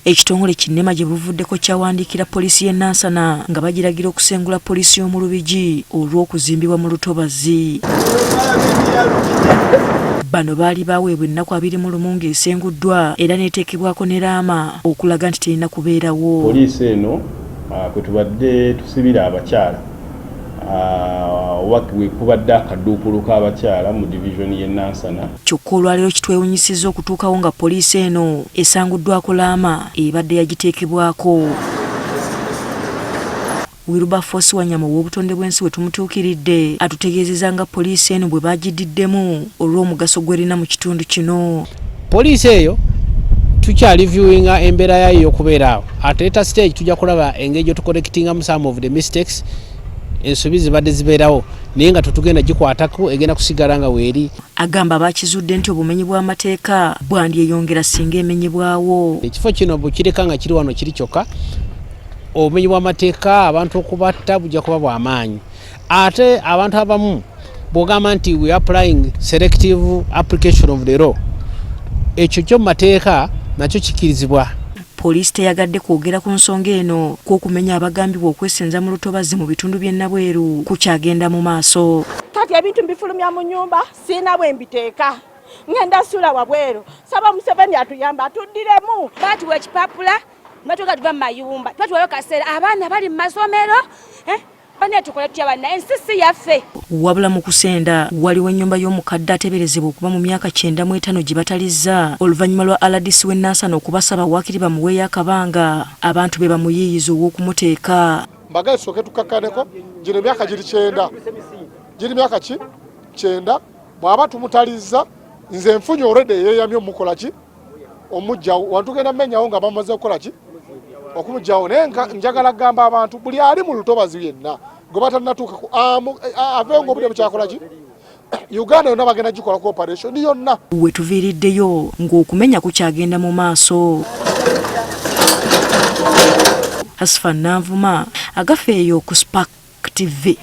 Ekitongole kinema gye buvuddeko kyawandiikira poliisi y'e Nansana nga bagiragira okusengula poliisi y'omu Lubigi olw'okuzimbibwa mu lutobazi. Bano baali baweebwa ennaku 21 ng'esenguddwa era n'eteekebwako ne laama okulaga nti terina kubeerawo. Poliisi eno kwe tubadde tusibira abakyala we kubadde akaduukulu k'abakyala mu division y'e Nansana. Kyokka olwaleero kitwewunyisizza okutuukawo nga poliisi eno esanguddwako laama ebadde yagiteekebwako. Wilberforce Wanyama w'obutonde bw'ensi we tumutuukiridde atutegeezezza nga poliisi eno bwe baagiddiddemu olw'omugaso gw'erina mu kitundu kino. Poliisi eyo tukyali viewinga embeera yayo y'okubeera awo. At later stage tujja kulaba engeri gye tucorrectingamu some of the mistakes ensobi zibadde zibeerawo naye nga tetugenda gikwatako egenda kusigala nga weeri. Agamba bakizudde nti obumenyi bw'amateeka bwandyeyongera singa emenyebwawo. Ekifo kino bwekireka nga kiri wano kiri kyokka obumenyi bw'amateeka abantu okubatta bujja kuba bw'amaanyi. Ate abantu abamu bw'ogamba nti we applying selective application of the law, ekyo kyo mu mateeka nakyo kikirizibwa. Poliisi teyagadde kwogera ku nsonga eno kw'okumenya abagambibwa okwesenza mu lutobazi mu bitundu by'e Nabweru kukyagenda mu maaso. Kati ebintu mbifulumya mu nyumba sina bwe mbiteeka ngenda sula wabweru. Saba Museveni atuyamba atuddiremu. Bati wekipapula matoka tuva mu mayumba twatwala kaseera abaana bali mu masomero bane tukole tutya bana ensisi yaffe. Wabula mu kusenda waliwo ennyumba y'omukadde ateeberezebwa okuba mu myaka 95 gye batalizza oluvannyuma lwa RDC w'e Nansana okubasaba waakiri bamuweeyo akabanga abantu be bamuyiiyiza ow'okumuteeka. Mbagaye soke tukakkaneko gino myaka giri 9 giri myaka ki 9 bw'aba tumutalizza nze nfunye already yeeyamye omukola ki omujjawo wantugenda mmenyawo nga bamaze okukola ki okumujjawo naye njagala kugamba abantu buli ali mu lutobazi yenna gwe batanatuuka aveewo ng'obudde bukyakola ki Uganda yonna bagenda gikola cooperation yonna. We tuviiriddeyo ng'okumenya kukyagenda mu maaso. Asfa Nanvuma agafeeyo ku Spark TV.